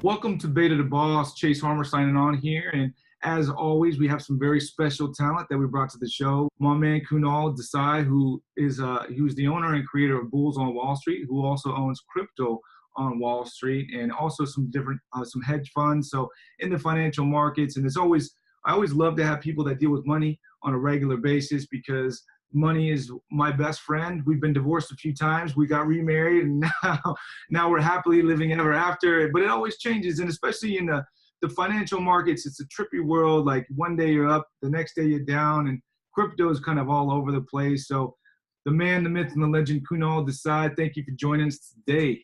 Welcome to Beta the Boss. Chase Harmer signing on here. And as always, we have some very special talent that we brought to the show. My man, Kunal Desai, who's the owner and creator of Bulls on Wall Street, who also owns crypto on Wall Street and also some different, some hedge funds. So in the financial markets. And I always love to have people that deal with money on a regular basis because money is my best friend. We've been divorced a few times. We got remarried, and now we're happily living ever after. But it always changes, and especially in the financial markets, it's a trippy world. Like one day you're up, the next day you're down, and crypto is kind of all over the place. So the man, the myth, and the legend, Kunal Desai, thank you for joining us today.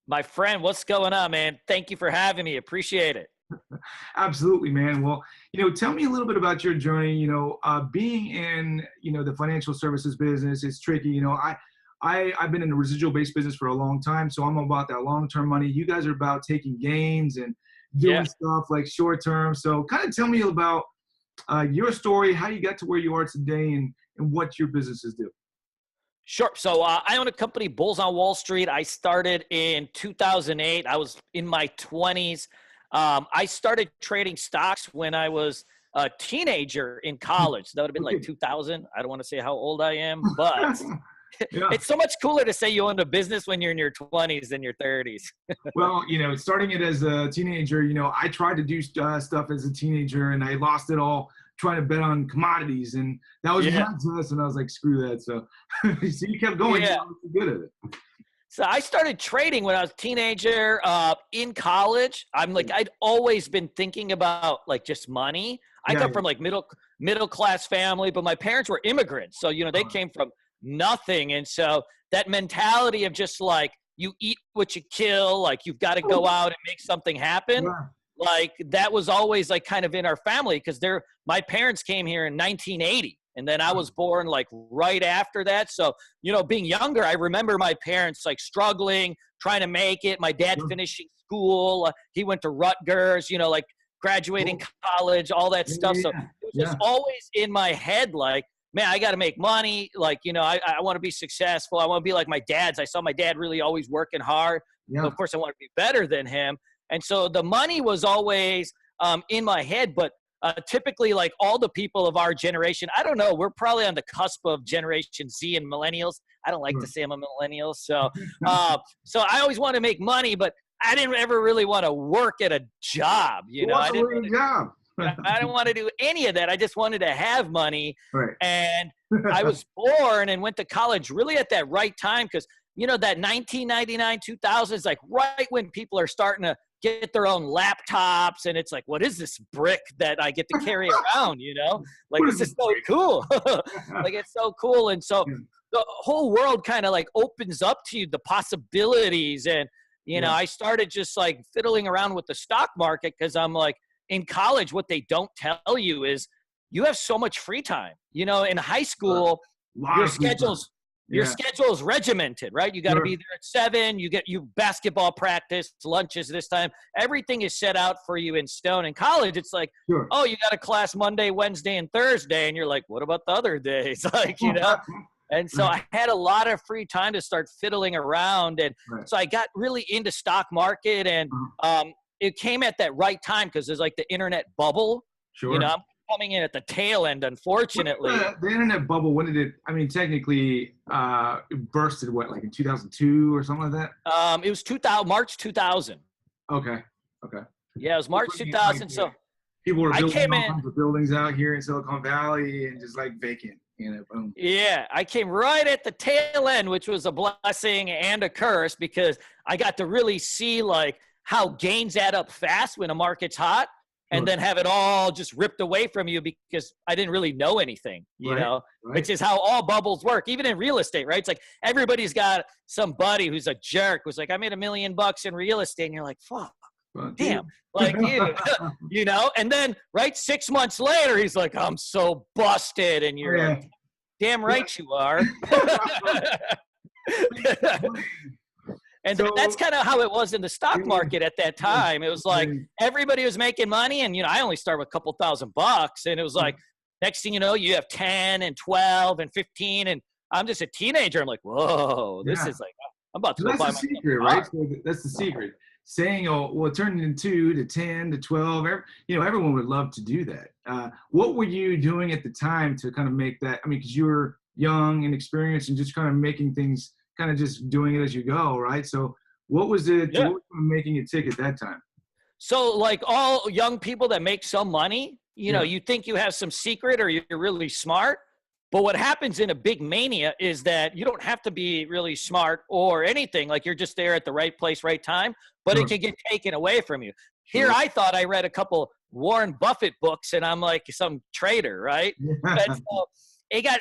My friend, what's going on, man? Thank you for having me. Appreciate it. Absolutely, man. Well, tell me a little bit about your journey. Being in, the financial services business is tricky. I've been in the residual-based business for a long time, so I'm about that long-term money. You guys are about taking gains and doing stuff like short-term. So kind of tell me about your story, how you got to where you are today, and what your businesses do. Sure. So I own a company, Bulls on Wall Street. I started in 2008. I was in my 20s. I started trading stocks when I was a teenager in college. That would have been like 2000. I don't want to say how old I am, but it's so much cooler to say you own a business when you're in your 20s than your 30s. Well, starting it as a teenager, I tried to do stuff as a teenager and I lost it all trying to bet on commodities. And that was my test. And I was like, screw that. So, so you kept going. Yeah. You were good at it. So I started trading when I was a teenager in college. I'd always been thinking about just money. I come from middle class family, but my parents were immigrants. So, they came from nothing. And so that mentality of just you eat what you kill, you've got to go out and make something happen. Yeah. That was always kind of in our family because my parents came here in 1980. And then I was born right after that. So, being younger, I remember my parents struggling, trying to make it. My dad finishing school. He went to Rutgers, graduating college, all that stuff. So it was just always in my head, man, I got to make money. I want to be successful. I want to be like my dad's. I saw my dad really always working hard. Yeah. So of course, I want to be better than him. And so the money was always in my head, but typically, all the people of our generation, I don't know, we're probably on the cusp of Generation Z and millennials. I don't like to say I'm a millennial. So, so I always want to make money, but I didn't ever really want to work at a job. I didn't want to do any of that. I just wanted to have money. Right. And I was born and went to college really at that right time because, that 1999, 2000 is right when people are starting to get their own laptops, and it's what is this brick that I get to carry around, this is so cool. It's so cool. And so the whole world kind of opens up to you the possibilities. And, I started just fiddling around with the stock market because I'm in college, what they don't tell you is you have so much free time. In high school, your schedule is regimented, right? You got to be there at 7. You basketball practice, lunches this time. Everything is set out for you in stone. In college, it's oh, you got a class Monday, Wednesday, and Thursday. And you're what about the other days? And so I had a lot of free time to start fiddling around. And so I got really into stock market. And it came at that right time because there's the internet bubble. Sure. I'm coming in at the tail end, unfortunately. The internet bubble, when did it, technically it bursted, in 2002 or something like that? It was March 2000. Okay. Yeah, it was March 2000. So people were building all kinds of buildings out here in Silicon Valley and just vacant. Boom. Yeah, I came right at the tail end, which was a blessing and a curse because I got to really see how gains add up fast when a market's hot. And then have it all just ripped away from you because I didn't really know anything, which is how all bubbles work, even in real estate, right? It's everybody's got somebody who's a jerk who's I made $1 million in real estate. And you're fuck, damn, dude, and then 6 months later, he's I'm so busted. And you're damn right you are. And that's kind of how it was in the stock market at that time. It was everybody was making money. And, I only started with a couple $1,000. And it was next thing you know, you have 10 and 12 and 15. And I'm just a teenager. I'm whoa, this is I'm about to go buy my secret, right? So that's the secret. saying, oh, well, it turned into 2 to 10 to 12. Everyone would love to do that. What were you doing at the time to kind of make that? I mean, because you were young and experienced and just kind of making things, kind of just doing it as you go, right? So what was it, Yeah. what was making it tick at that time? So like all young people that make some money, Yeah. you think you have some secret or you're really smart. But what happens in a big mania is that you don't have to be really smart or anything. Like you're just there at the right place, right time, but Sure. it can get taken away from you. Here, Sure. I thought I read a couple Warren Buffett books and I'm like some trader, right? And so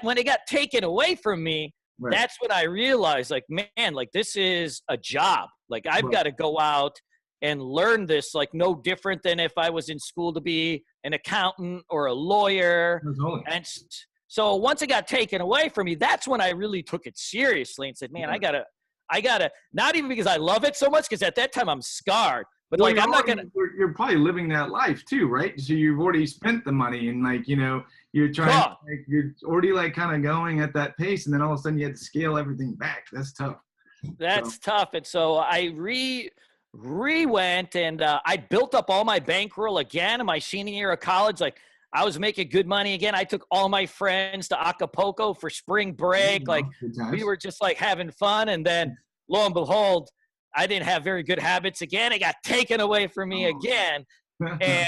when it got taken away from me, Right. that's when I realized like, man, like this is a job. Like I've Right. got to go out and learn this, like no different than if I was in school to be an accountant or a lawyer. Totally. And so once it got taken away from me, that's when I really took it seriously and said, man, I gotta, not even because I love it so much, because at that time I'm scarred, but Well, like, I'm not gonna. You're probably living that life too, right? So you've already spent the money and like, you're trying, like, you're already like kind of going at that pace, and then all of a sudden you had to scale everything back. That's tough. That's tough. And so I went and I built up all my bankroll again in my senior year of college. Like I was making good money again. I took all my friends to Acapulco for spring break. Like we were just like having fun. And then lo and behold, I didn't have very good habits again. It got taken away from me again. And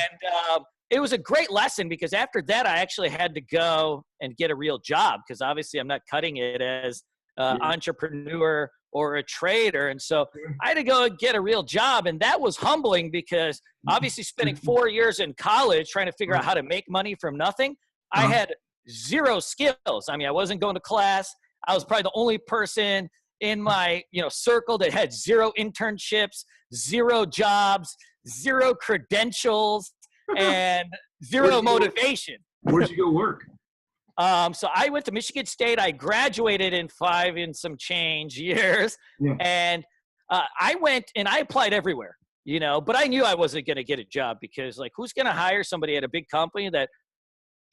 it was a great lesson, because after that, I actually had to go and get a real job, because obviously I'm not cutting it as entrepreneur or a trader. And so I had to go and get a real job. And that was humbling, because obviously spending 4 years in college trying to figure out how to make money from nothing, I had zero skills. I mean, I wasn't going to class. I was probably the only person in my circle that had zero internships, zero jobs, zero credentials, and zero motivation. Where'd you go work? So I went to Michigan State. I graduated in 5 and some change years. Yeah. And I went and I applied everywhere, but I knew I wasn't going to get a job, because like, who's going to hire somebody at a big company that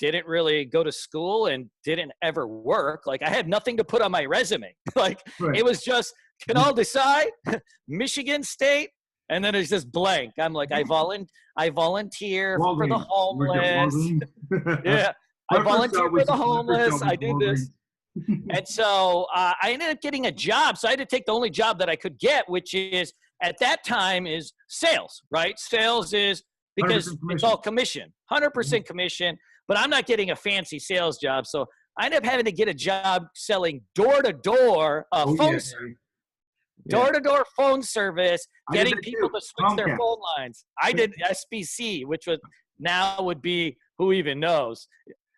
didn't really go to school and didn't ever work? Like I had nothing to put on my resume. Like It was just Kunal Desai, Michigan State. And then it's just blank. I'm like, I volunteer for the homeless. Yeah. I volunteer for the homeless. I did this. And so I ended up getting a job. So I had to take the only job that I could get, which is at that time is sales, right? Sales is because it's all commission, 100% commission, but I'm not getting a fancy sales job. So I ended up having to get a job selling door-to-door phone service. Door-to-door phone service, getting people to switch their phone lines. I did SBC, which would be, who even knows?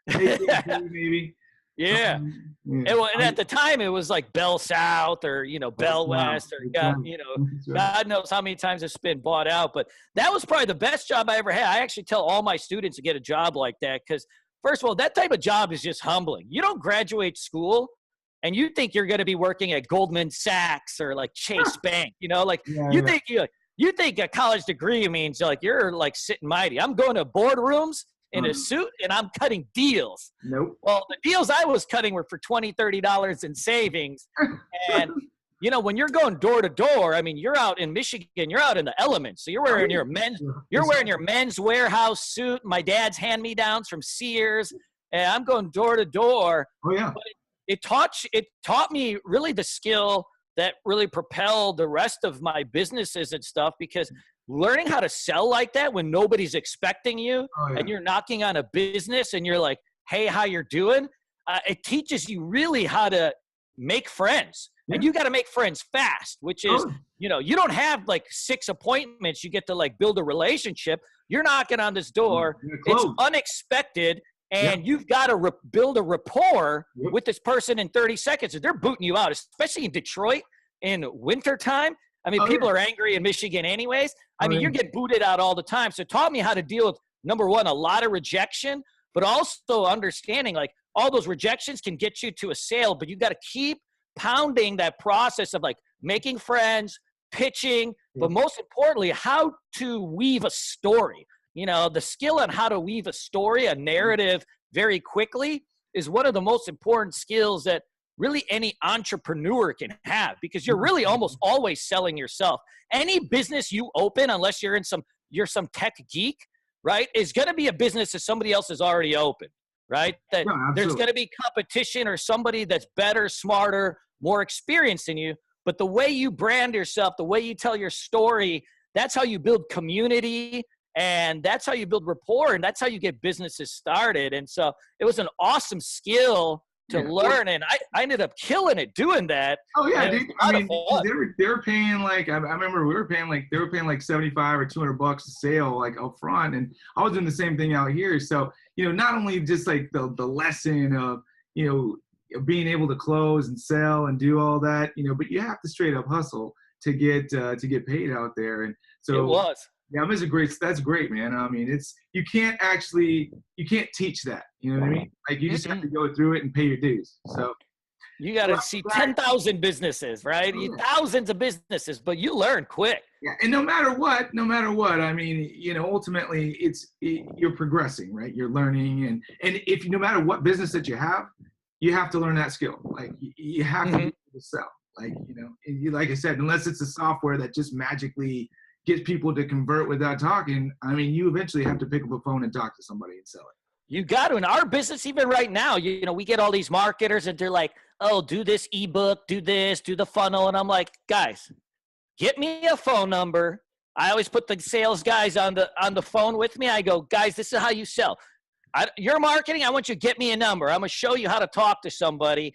Maybe. Yeah. And at the time it was like Bell South or, Bell West or God knows how many times it's been bought out. But that was probably the best job I ever had. I actually tell all my students to get a job like that, because first of all, that type of job is just humbling. You don't graduate school and you think you're going to be working at Goldman Sachs or like Chase Bank, you think a college degree means like you're like sitting mighty. I'm going to boardrooms in a suit and I'm cutting deals. Nope. Well, the deals I was cutting were for $20, $30 in savings. And, when you're going door to door, I mean, you're out in Michigan, you're out in the elements. So you're wearing your men's warehouse suit, my dad's hand-me-downs from Sears, and I'm going door to door. Oh, yeah. But it taught me really the skill that really propelled the rest of my businesses and stuff, because learning how to sell like that when nobody's expecting you and you're knocking on a business and you're like, hey, how you're doing? It teaches you really how to make friends. And you got to make friends fast, which is, you don't have like 6 appointments. You get to like build a relationship. You're knocking on this door. It's unexpected. And you've got to build a rapport with this person in 30 seconds. If they're booting you out, especially in Detroit in wintertime. I mean, people are angry in Michigan anyways. I mean, you're getting booted out all the time. So it taught me how to deal with, number one, a lot of rejection, but also understanding like all those rejections can get you to a sale, but you got to keep pounding that process of like making friends, pitching, but most importantly, how to weave a story. The skill on how to weave a story, a narrative very quickly is one of the most important skills that really any entrepreneur can have, because you're really almost always selling yourself. Any business you open, unless you're some tech geek, right, is going to be a business that somebody else has already opened, right? That there's going to be competition or somebody that's better, smarter, more experienced than you. But the way you brand yourself, the way you tell your story, that's how you build community, and that's how you build rapport, and that's how you get businesses started. And so it was an awesome skill to learn, and I ended up killing it doing that. Oh yeah, dude. I mean, they were paying like, I remember they were paying like 75 or $200 a sale like up front, and I was doing the same thing out here. So not only just like the lesson of being able to close and sell and do all that, but you have to straight up hustle to get paid out there. And so it was. Yeah, that's great, man. I mean, you can't teach that. You know what I mean? Like, you just have to go through it and pay your dues. So you got to see 10,000 businesses, right? Thousands of businesses, but you learn quick. Yeah, and no matter what, I mean, ultimately you're progressing, right? You're learning, and if no matter what business that you have to learn that skill. Like, you have to be able to sell. Like, like I said, unless it's a software that just magically get people to convert without talking, I mean, you eventually have to pick up a phone and talk to somebody and sell it. You got to. In our business, even right now, we get all these marketers and they're like, oh, do this ebook, do this, do the funnel. And I'm like, guys, get me a phone number. I always put the sales guys on the phone with me. I go, guys, this is how you sell. Your marketing, I want you to get me a number. I'm going to show you how to talk to somebody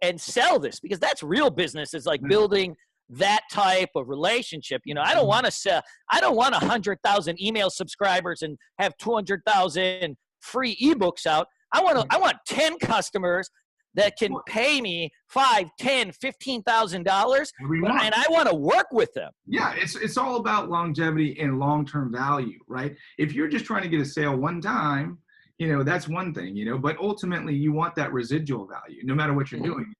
and sell this, because that's real business. It's like building that type of relationship. I don't want to sell. I don't want 100,000 email subscribers and have 200,000 free ebooks out. I want 10 customers that can pay me $5,000, $10,000, $15,000, and I want to work with them. Yeah, it's all about longevity and long-term value, right? If you're just trying to get a sale one time, that's one thing, but ultimately you want that residual value no matter what you're doing.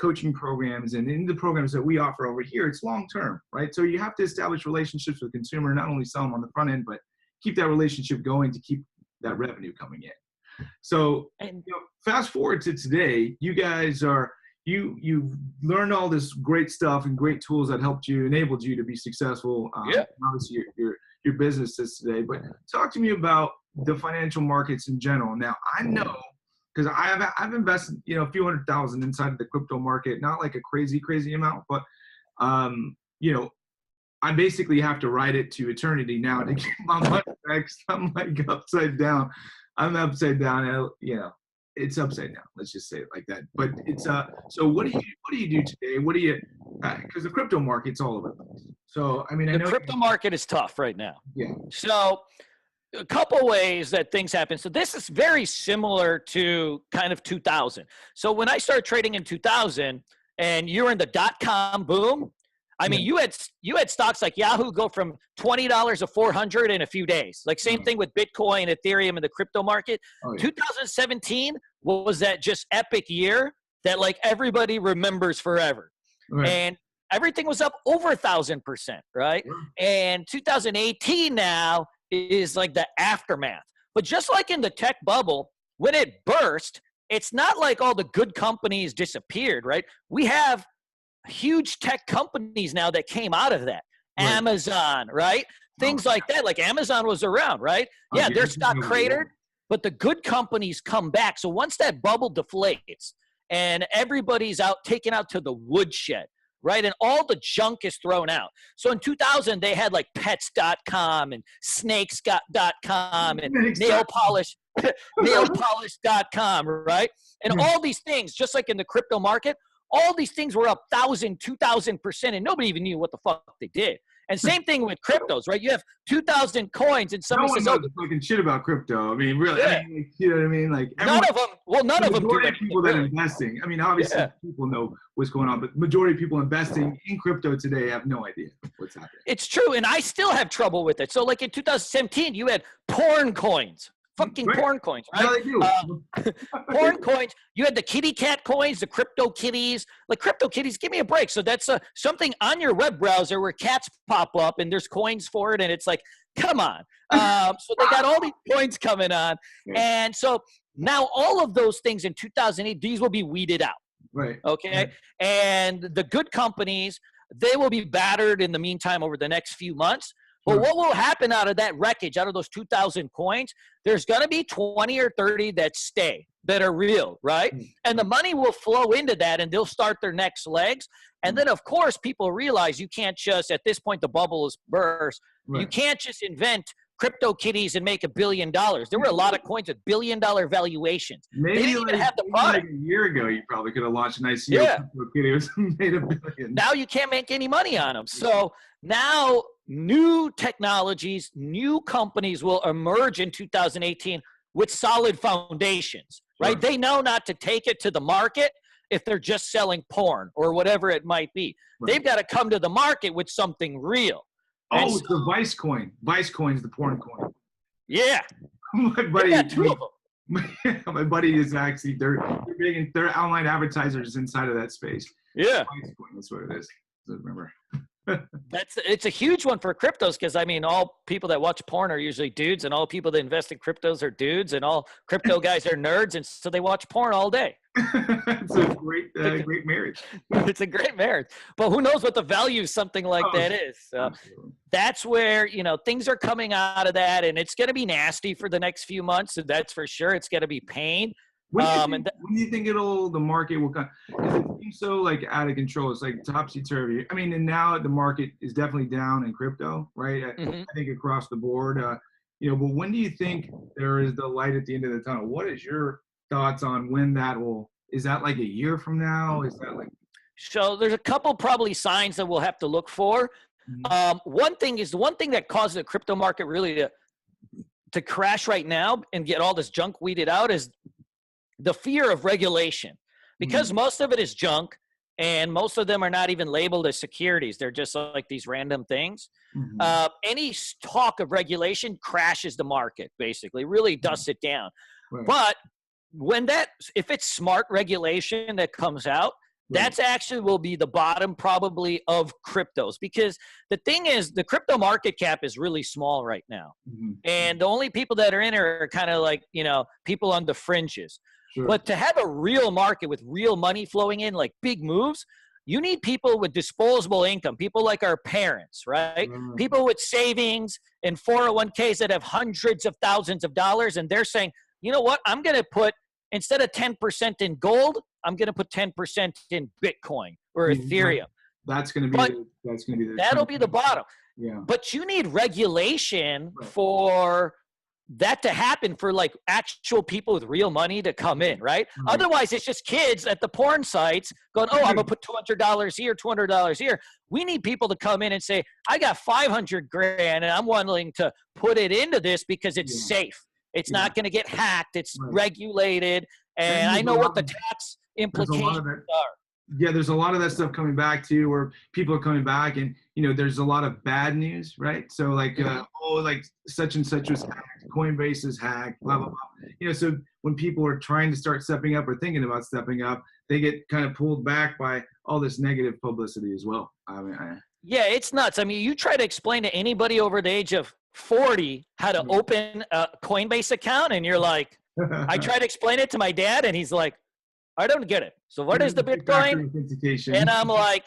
Coaching programs and in the programs that we offer over here, it's long-term, right? So you have to establish relationships with the consumer, not only sell them on the front end, but keep that relationship going to keep that revenue coming in. So fast forward to today, you guys you've learned all this great stuff and great tools that enabled you to be successful. Obviously your business is today, but talk to me about the financial markets in general. Now, I know, because I've invested, a few $100,000 inside of the crypto market, not like a crazy amount, but I basically have to ride it to eternity now to get my money back. I'm like upside down. I'm upside down. It's upside down. Let's just say it like that. But it's so what do you do today? What do you? Because the crypto market's all over the place. So I mean, I know the crypto market is tough right now. Yeah. So a couple ways that things happen. So this is very similar to kind of 2000. So when I started trading in 2000 and you're in the .com boom, I mean, you had stocks like Yahoo go from $20 to 400 in a few days. Like same thing with Bitcoin, Ethereum, and the crypto market. 2017 was that just epic year that like everybody remembers forever. Right. And everything was up over 1,000%, right? And 2018 now is like the aftermath. But just like in the tech bubble, when it burst, it's not like all the good companies disappeared, right? We have huge tech companies now that came out of that. Right. Amazon, right? Things like that. Like Amazon was around, right? Yeah, their stock cratered, but the good companies come back. So once that bubble deflates and everybody's taken out to the woodshed, right? And all the junk is thrown out. So in 2000, they had like pets.com and snakes.com and nailpolish.com, right? And all these things, just like in the crypto market, all these things were up 1,000, 2,000%, and nobody even knew what the fuck they did. And same thing with cryptos, right? You have 2,000 coins, and somebody says, "Oh, fucking shit about crypto." I mean, really, you know what I mean? Like none of them. Well, none of them do anything. People that are investing. I mean, obviously, people know what's going on, but majority of people investing in crypto today have no idea what's happening. It's true, and I still have trouble with it. So, like in 2017, you had porn coins. Fucking porn coins, right? No, they do. Porn coins. You had the kitty cat coins, the crypto kitties. Like crypto kitties, give me a break. So that's something on your web browser where cats pop up and there's coins for it, and it's like, come on. So they got all these coins coming on, and so now all of those things in 2008, these will be weeded out. Right. Okay. Right. And the good companies, they will be battered in the meantime over the next few months. But Sure. what will happen out of that wreckage, out of those 2,000 coins? There's going to be 20 or 30 that stay, that are real, right? And the money will flow into that, and they'll start their next legs. And then, of course, people realize you can't just, at this point, the bubble is burst. Right. You can't just invent crypto kitties and make $1 billion. There were a lot of coins with $1 billion valuations. Maybe they didn't even have the maybe product. like a year ago, you probably could have launched an ICO. Yeah. It was made $1 billion. Now you can't make any money on them. So now new technologies, new companies will emerge in 2018 with solid foundations, right? Sure. They know not to take it to the market if they're just selling porn or whatever it might be. Right. They've got to come to the market with something real. And Oh, it's the Vice coin. Vice coin's the porn coin. yeah. My They buddy, got two of them. my buddy is actually they're big and they're online advertisers inside of that space. Yeah. Vice coin, that's what it is. I remember. It's a huge one for cryptos, because I mean, all people that watch porn are usually dudes, and all people that invest in cryptos are dudes, and all crypto guys are nerds, and so they watch porn all day. It's a great marriage. It's a great marriage, but who knows what the value of something like that is. So that's where, things are coming out of that, and it's going to be nasty for the next few months. And that's for sure. It's going to be pain. When do you think the market will come? Because it seems so like out of control. It's like topsy-turvy. I mean, and now the market is definitely down in crypto, right? I think across the board, but when do you think there is the light at the end of the tunnel? What is your thoughts on when that will, is that like a year from now? Is that like? So there's a couple probably signs that we'll have to look for. One thing that causes the crypto market really to crash right now and get all this junk weeded out is the fear of regulation, because most of it is junk, and most of them are not even labeled as securities. They're just like these random things. Any talk of regulation crashes the market, basically, really dusts it down. Right. But if it's smart regulation that comes out, that's actually will be the bottom probably of cryptos, because the thing is, the crypto market cap is really small right now. And the only people that are in are kind of like, people on the fringes. Sure. But to have a real market with real money flowing in, like big moves, you need people with disposable income, people like our parents, right? People with savings and 401ks that have hundreds of thousands of dollars, and they're saying, you know what, I'm going to put, instead of 10% in gold, I'm going to put 10% in Bitcoin or Ethereum. That'll be the bottom. Yeah. But you need regulation for that to happen, for like actual people with real money to come in, right? Otherwise, it's just kids at the porn sites going, oh, I'm going to put $200 here, $200 here. We need people to come in and say, I got 500 grand and I'm willing to put it into this because it's safe. It's not going to get hacked. It's regulated. And I know what the tax implications are. Yeah, there's a lot of that stuff coming back too, where people are coming back, and there's a lot of bad news, right? So like, like such and such was hacked, Coinbase is hacked, blah blah blah. So when people are trying to start stepping up or thinking about stepping up, they get kind of pulled back by all this negative publicity as well. I mean, yeah, it's nuts. I mean, you try to explain to anybody over the age of 40 how to open a Coinbase account, and you're like, I try to explain it to my dad, and he's like, I don't get it. So what is the Bitcoin? And I'm like,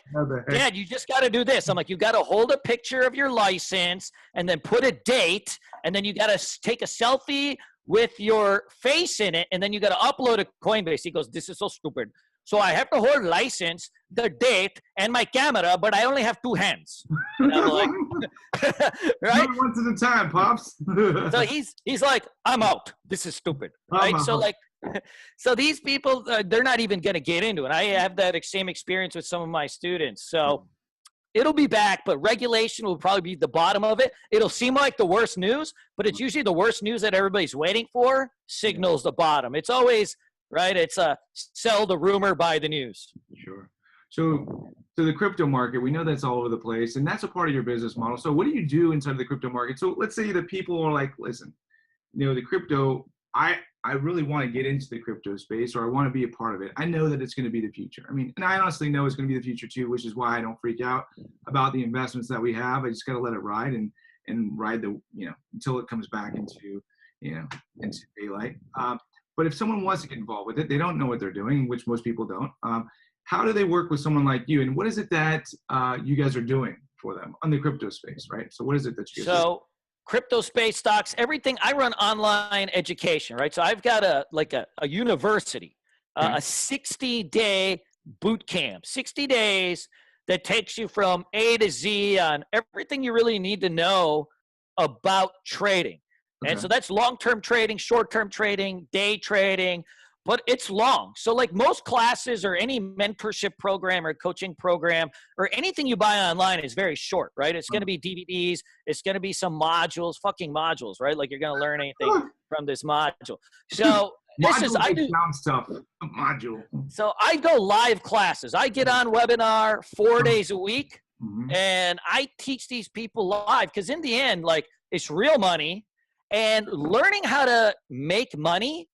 Dad, you just got to do this. I'm like, you got to hold a picture of your license and then put a date, and then you got to take a selfie with your face in it, and then you got to upload a Coinbase. He goes, this is so stupid. So I have to hold license, the date, and my camera, but I only have two hands. And I'm like, right? Once at a time, Pops. So he's like, I'm out. This is stupid, right? So like, so these people, they're not even going to get into it. I have that same experience with some of my students. So it'll be back, but regulation will probably be the bottom of it. It'll seem like the worst news, but it's usually the worst news that everybody's waiting for signals the bottom. It's always, right? It's sell the rumor, buy the news. Sure. So the crypto market, we know that's all over the place, and that's a part of your business model. So what do you do inside of the crypto market? So let's say that people are like, listen, the crypto, I really want to get into the crypto space, or I want to be a part of it. I know that it's going to be the future. I mean, and I honestly know it's going to be the future too, which is why I don't freak out about the investments that we have. I just got to let it ride and ride until it comes back into daylight. But if someone wants to get involved with it, they don't know what they're doing, which most people don't. How do they work with someone like you? And what is it that you guys are doing for them on the crypto space, right? So what is it that you guys are doing? So crypto space, stocks, everything. I run online education, right? So I've got a university, Okay. a 60-day boot camp, 60 days that takes you from A to Z on everything you really need to know about trading. And Okay. so that's long-term trading, short-term trading, day trading, but it's long. So like most classes or any mentorship program or coaching program or anything you buy online is very short, right? It's going to be DVDs. It's going to be some modules, fucking modules, right? Like you're going to learn anything from this module. So this is, I do sound stuff. A module. so I go live classes. I get on webinar 4 days a week, Mhm. and I teach these people live because in the end, like it's real money, and learning how to make money,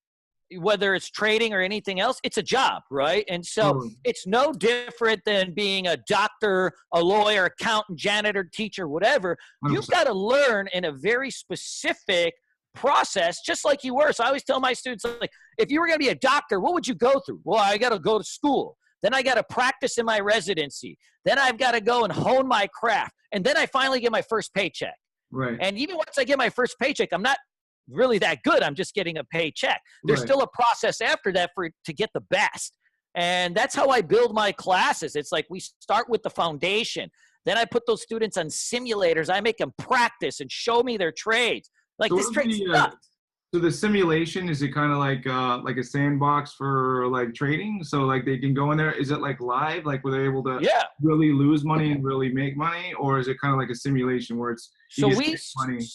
whether it's trading or anything else, it's a job, right? And so Totally. it's no different than being a doctor, a lawyer, accountant, janitor, teacher, whatever. You've 100%. got to learn in a very specific process, just like you were. So I always tell my students, like, if you were going to be a doctor, what would you go through? Well, I got to go to school. Then I got to practice in my residency. Then I've got to go and hone my craft. And then I finally get my first paycheck. Right. And even once I get my first paycheck, I'm not really that good. I'm just getting a paycheck. There's Right. still a process after that to get the best. And that's how I build my classes. It's like we start with the foundation. Then I put those students on simulators. I make them practice and show me their trades. Like So this what trade's is the, nuts. So the simulation, is it kind of like a sandbox for like trading? So like they can go in there. Is it like live? Like were they able to Yeah. really lose money and really make money, or is it kind of like a simulation where it's So you just make money?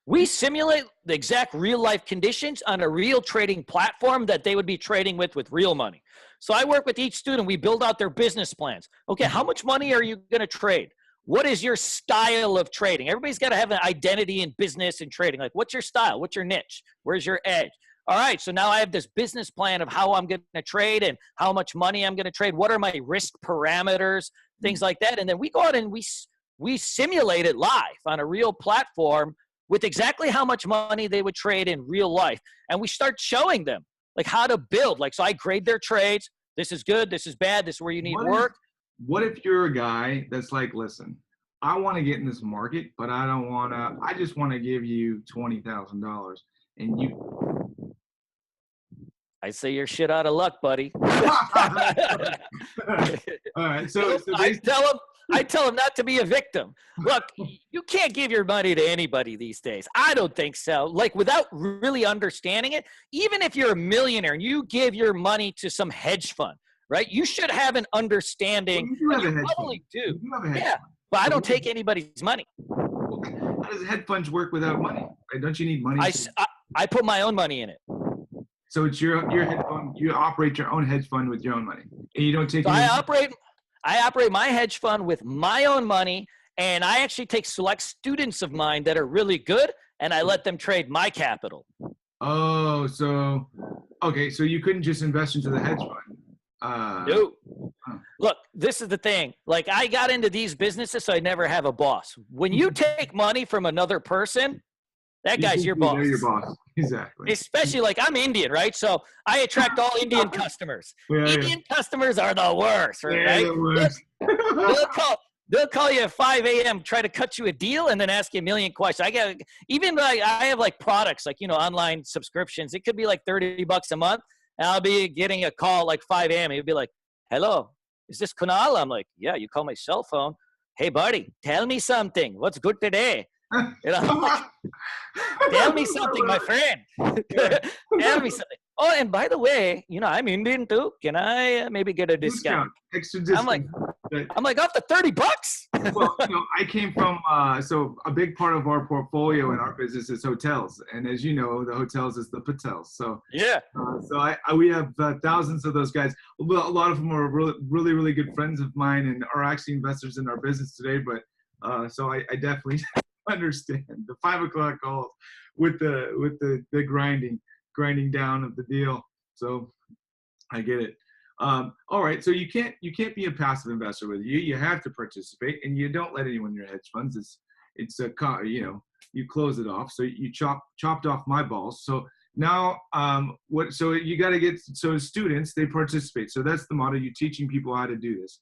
we simulate the exact real life conditions on a real trading platform that they would be trading with real money. So I work with each student. We build out their business plans. Okay, how much money are you going to trade? What is your style of trading? Everybody's got to have an identity in business and trading. Like, what's your style? What's your niche? Where's your edge? All right, so now I have this business plan of how I'm going to trade and how much money I'm going to trade. What are my risk parameters? Things like that. And then we go out and we simulate it live on a real platform with exactly how much money they would trade in real life. And we start showing them like how to build. Like, so I grade their trades. This is good. This is bad. This is where you need work. What if you're a guy that's like, listen, I want to get in this market, but I don't want to, I just want to give you $20,000 and you. I say you're shit out of luck, buddy. All right. So I tell them not to be a victim. Look, you can't give your money to anybody these days. I don't think so. Like without really understanding it, even if you're a millionaire and you give your money to some hedge fund, right? You should have an understanding. Well, you do have a hedge probably fund. do. You have a hedge Yeah, fund. but I don't take anybody's money. How does hedge funds work without money? Right? Don't you need money? I put my own money in it. So it's your hedge fund. You operate your own hedge fund with your own money, and you don't take. So I operate my hedge fund with my own money, and I actually take select students of mine that are really good, and I let them trade my capital. Oh, so okay. So you couldn't just invest into the hedge fund. No. Look, this is the thing. Like I got into these businesses, so I never have a boss. When you take money from another person, that guy's your boss. They're your boss. Exactly. Especially like I'm Indian, right? So I attract all Indian customers. Yeah, Indian customers are the worst, right? Yeah, the worst. They'll call you at 5 a.m., try to cut you a deal, and then ask you a million questions. I have like products, like, online subscriptions. It could be like $30 a month. And I'll be getting a call like 5 a.m. He'll be like, hello, is this Kunal? I'm like, yeah, you call my cell phone. Hey, buddy, tell me something. What's good today? Tell me something, my friend. Tell me something. Oh, and by the way, I'm Indian too. Can I maybe get a discount? Extra discount. I'm like up to $30. Well, I came from so a big part of our portfolio in our business is hotels, and as you know, the hotels is the Patels. So yeah. We have thousands of those guys. A lot of them are really, really good friends of mine and are actually investors in our business today. But so I definitely understand the 5 o'clock calls with the grinding down of the deal. So I get it. All right, so you can't be a passive investor with you. You have to participate, and you don't let anyone in your hedge funds. It's you close it off. So you chopped off my balls. So Now, so you got to get, so students, they participate. So that's the model. You're teaching people how to do this.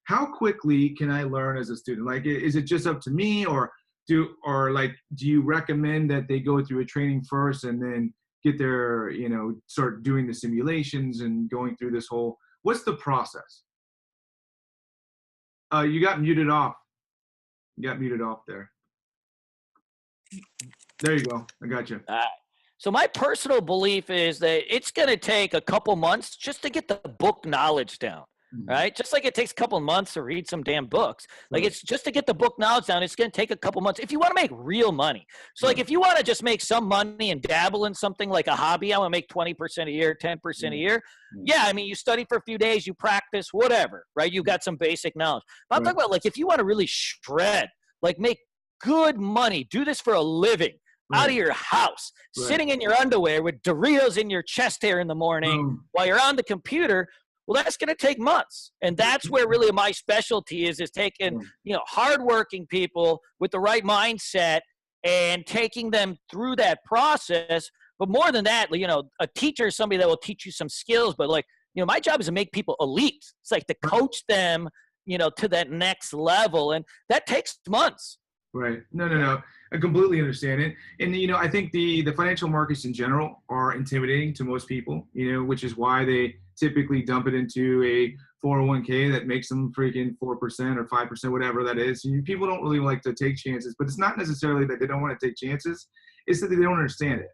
How quickly can I learn as a student? Like, is it just up to me, or do you recommend that they go through a training first and then get their, start doing the simulations and going through this whole, what's the process? You got muted off. You got muted off there. There you go. I got you. So my personal belief is that it's going to take a couple months just to get the book knowledge down, right? Just like it takes a couple months to read some damn books. Like it's just to get the book knowledge down, it's going to take a couple months if you want to make real money. So like if you want to just make some money and dabble in something like a hobby, I want to make 20% a year, 10% a year. Yeah, I mean, you study for a few days, you practice, whatever, right? You got some basic knowledge. But I'm talking about like if you want to really shred, like make good money, do this for a living. Out of your house, sitting in your underwear with Doritos in your chest hair in the morning while you're on the computer, well, that's going to take months. And that's where really my specialty is taking, hardworking people with the right mindset and taking them through that process. But more than that, a teacher is somebody that will teach you some skills. But my job is to make people elite. It's like to coach them, to that next level. And that takes months. Right. No. I completely understand it. And, I think the financial markets in general are intimidating to most people, which is why they typically dump it into a 401k that makes them freaking 4% or 5%, whatever that is. And people don't really like to take chances, but it's not necessarily that they don't want to take chances. It's that they don't understand it.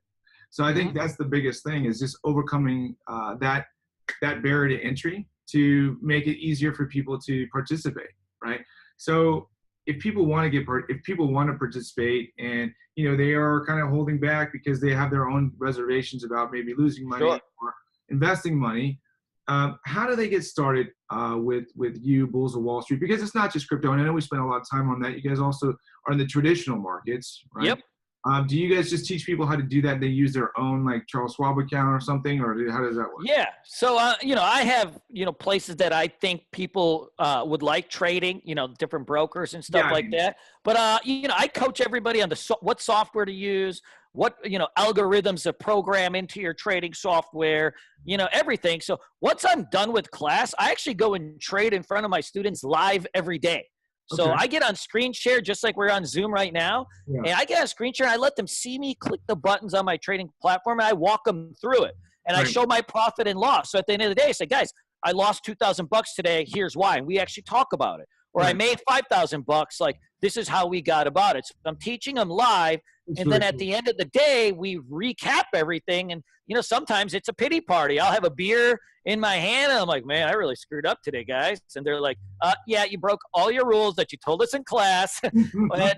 So I think that's the biggest thing, is just overcoming that barrier to entry to make it easier for people to participate. Right. So if people want to participate and, they are kind of holding back because they have their own reservations about maybe losing money or investing money, how do they get started with you, Bulls of Wall Street? Because it's not just crypto. And I know we spent a lot of time on that. You guys also are in the traditional markets, right? Yep. Do you guys just teach people how to do that? They use their own like Charles Schwab account or something, or how does that work? Yeah. So, I have, places that I think people would like trading, different brokers and stuff like that. But, I coach everybody on what software to use, what, algorithms to program into your trading software, everything. So once I'm done with class, I actually go and trade in front of my students live every day. So I get on screen share just like we're on Zoom right now. Yeah. And I get on screen share and I let them see me click the buttons on my trading platform and I walk them through it. And I show my profit and loss. So at the end of the day, I say, guys, I lost $2,000 today. Here's why. And we actually talk about it. Or I made $5,000. Like, this is how we got about it. So I'm teaching them live. And then at the end of the day, we recap everything. And, sometimes it's a pity party. I'll have a beer in my hand. And I'm like, man, I really screwed up today, guys. And they're like, yeah, you broke all your rules that you told us in class. And,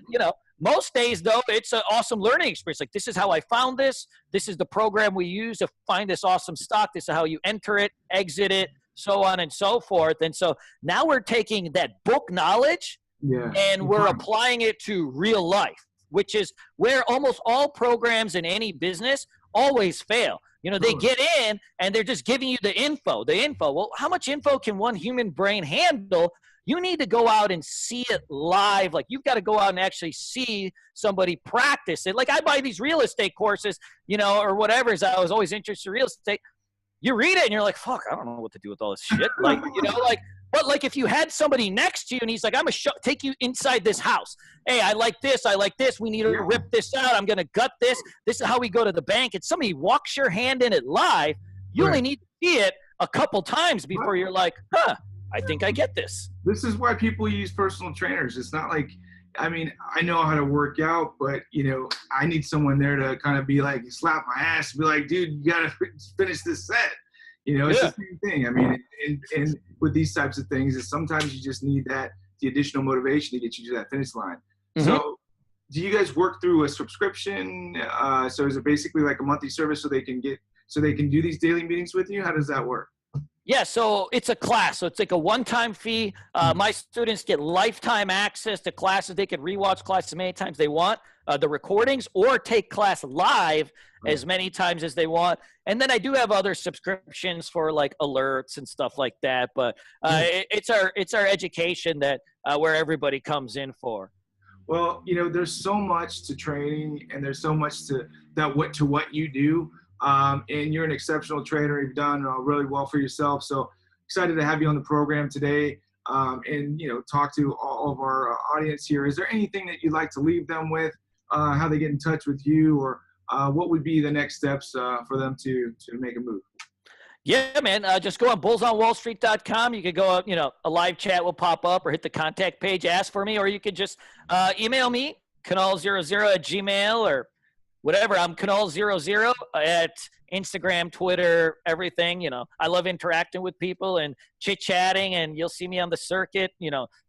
most days, though, it's an awesome learning experience. Like, this is how I found this. This is the program we use to find this awesome stock. This is how you enter it, exit it, so on and so forth. And so now we're taking that book knowledge and we're applying it to real life, which is where almost all programs in any business always fail. They get in and they're just giving you the info. Well, how much info can one human brain handle? You need to go out and see it live. Like, you've got to go out and actually see somebody practice it. Like, I buy these real estate courses, or whatever. I was always interested in real estate. You read it and you're like, fuck, I don't know what to do with all this shit. Like, but if you had somebody next to you and he's like, I'm going to take you inside this house. Hey, I like this. We need to rip this out. I'm going to gut this. This is how we go to the bank. And somebody walks your hand in it live. You only need to see it a couple times before you're like, I think I get this. This is why people use personal trainers. It's not like, I know how to work out, but, I need someone there to kind of be like, slap my ass and be like, dude, you got to finish this set. It's the same thing. And with these types of things, is sometimes you just need the additional motivation to get you to that finish line. Mm-hmm. So do you guys work through a subscription? So is it basically like a monthly service so they can do these daily meetings with you? How does that work? Yeah, so it's a class. So it's like a one-time fee. My students get lifetime access to classes. They can rewatch classes as many times they want, the recordings, or take class live as many times as they want. And then I do have other subscriptions for like alerts and stuff like that. But it's our education that where everybody comes in for. Well, there's so much to training, and there's so much to what you do. and you're an exceptional trainer. You've done really well for yourself. So excited to have you on the program today, and talk to all of our audience here. Is there anything that you'd like to leave them with? How they get in touch with you, or what would be the next steps for them to make a move? Yeah, man. Just go on bullsonwallstreet.com. You could go up, a live chat will pop up, or hit the contact page, ask for me, or you could just email me, Kunal00 @gmail, or whatever. I'm Kunal00 at Instagram, Twitter, everything. I love interacting with people and chit-chatting, and you'll see me on the circuit,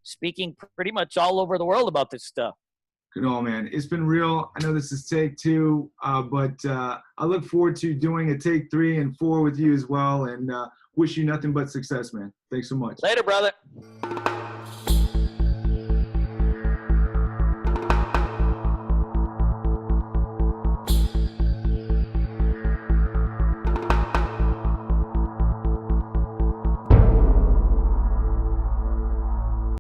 speaking pretty much all over the world about this stuff. Kunal, man, it's been real. I know this is take 2, but I look forward to doing a take 3 and 4 with you as well, and wish you nothing but success, man. Thanks so much. Later, brother.